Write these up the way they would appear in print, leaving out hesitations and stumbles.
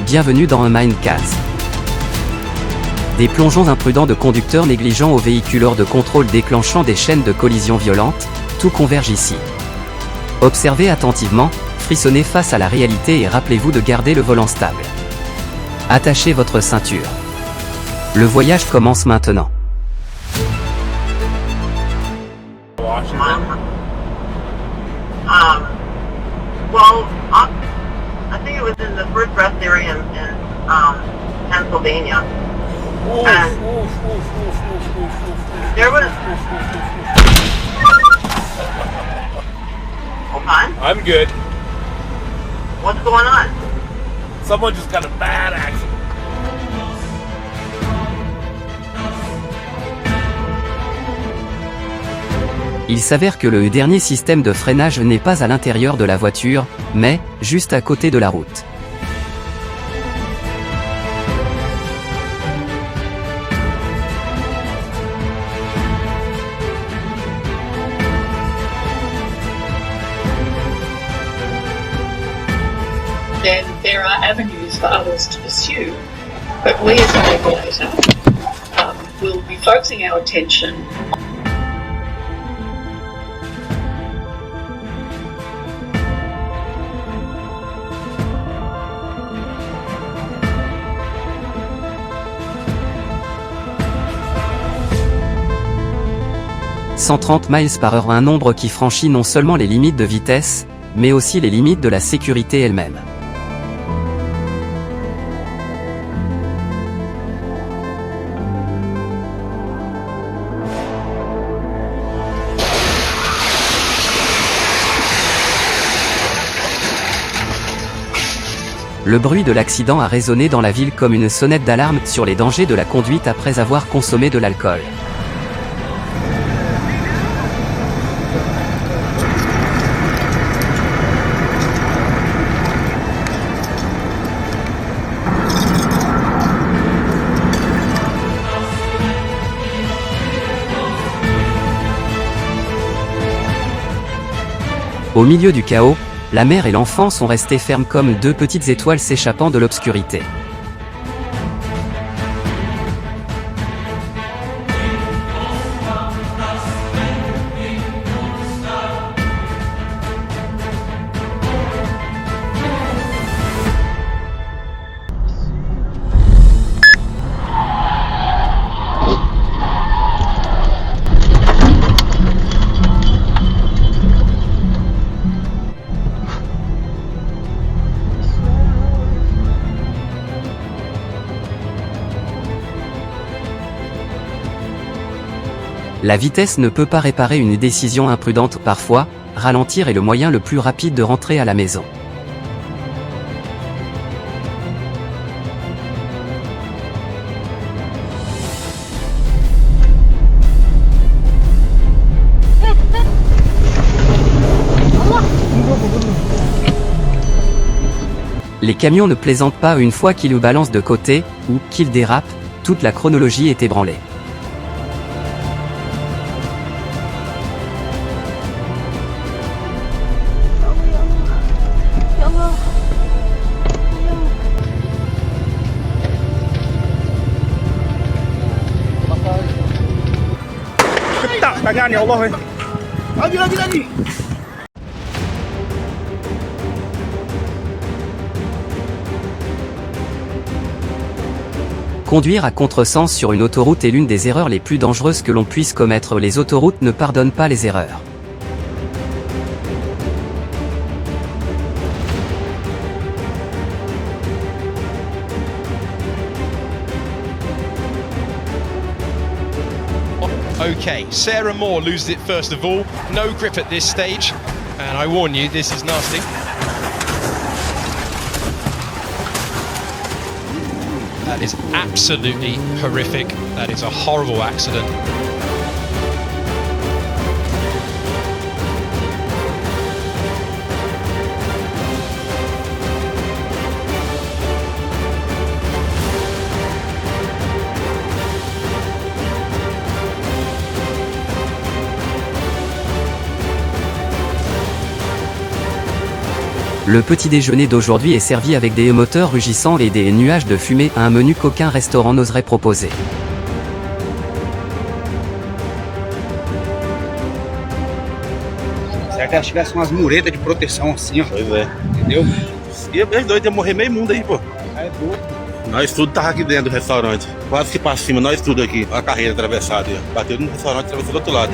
Bienvenue dans un Mindcast. Des plongeons imprudents de conducteurs négligents aux véhicules hors de contrôle déclenchant des chaînes de collisions violentes, tout converge ici. Observez attentivement, frissonnez face à la réalité et rappelez-vous de garder le volant stable. Attachez votre ceinture. Le voyage commence maintenant. I think it was in the first rest area in Pennsylvania. And there was. Hold on. I'm good. What's going on? Someone just got a bad accident. Il s'avère que le dernier système de freinage n'est pas à l'intérieur de la voiture, mais juste à côté de la route. Then there are avenues for others to pursue. But we as a regulator will be focusing our attention. « 130 miles par heure, un nombre qui franchit non seulement les limites de vitesse, mais aussi les limites de la sécurité elle-même. Le bruit de l'accident a résonné dans la ville comme une sonnette d'alarme sur les dangers de la conduite après avoir consommé de l'alcool. Au milieu du chaos, la mère et l'enfant sont restés fermes comme deux petites étoiles s'échappant de l'obscurité. La vitesse ne peut pas réparer une décision imprudente. Parfois, ralentir est le moyen le plus rapide de rentrer à la maison. Les camions ne plaisantent pas, une fois qu'ils le balancent de côté, ou qu'ils dérapent, toute la chronologie est ébranlée. Conduire à contresens sur une autoroute est l'une des erreurs les plus dangereuses que l'on puisse commettre. Les autoroutes ne pardonnent pas les erreurs. Okay, Sarah Moore loses it first of all. No grip at this stage, and I warn you, this is nasty. That is absolutely horrific. That is a horrible accident. Le petit déjeuner d'aujourd'hui est servi avec des moteurs rugissants et des nuages de fumée, un menu qu'aucun restaurant n'oserait proposer. Certo, elas tivessem umas muretas de proteção assim, ó. Pois é. Entendeu? E eles dois iam morrer meio mundo aí, pô. É doido. Nós tudo tava aqui dentro do restaurante. Quase que pra cima, nós tudo aqui. A carreira atravessada. Bateu no restaurante e atravessou do outro lado.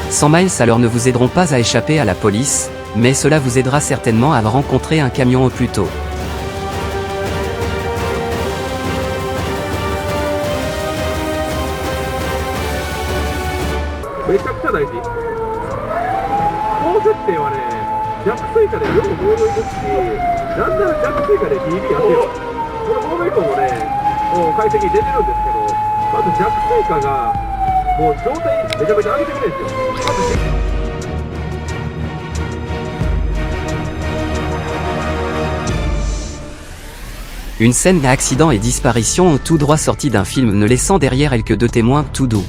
Cent miles à l'heure ne vous aideront pas à échapper à la police, mais cela vous aidera certainement à rencontrer un camion au plus tôt. Une scène d'accident et disparition tout droit sortie d'un film ne laissant derrière elle que deux témoins tout doux.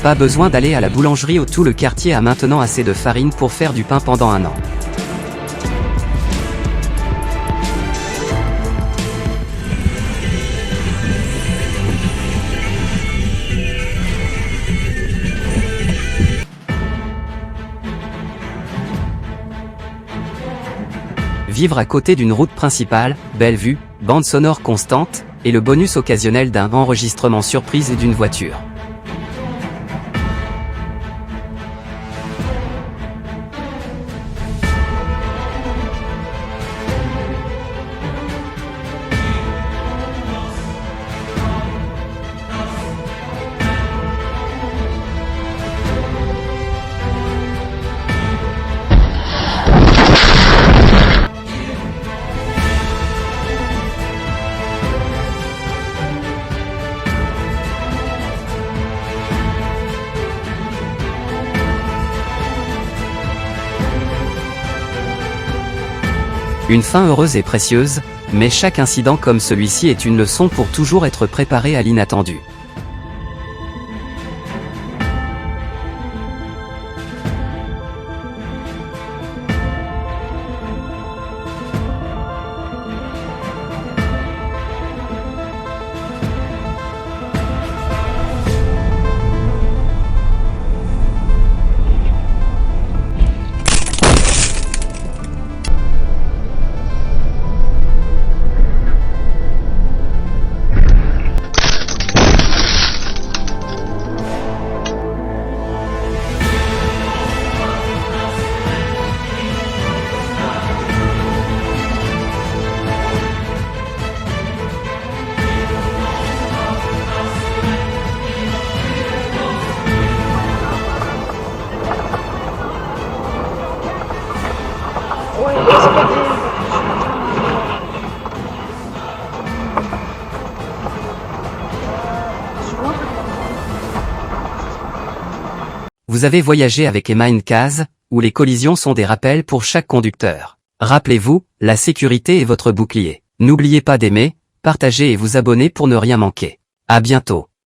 Pas besoin d'aller à la boulangerie où tout le quartier a maintenant assez de farine pour faire du pain pendant un an. Vivre à côté d'une route principale, belle vue, bande sonore constante, et le bonus occasionnel d'un enregistrement surprise et d'une voiture. Une fin heureuse et précieuse, mais chaque incident comme celui-ci est une leçon pour toujours être préparé à l'inattendu. Vous avez voyagé avec Emma Incas, où les collisions sont des rappels pour chaque conducteur. Rappelez-vous, la sécurité est votre bouclier. N'oubliez pas d'aimer, partager et vous abonner pour ne rien manquer. À bientôt.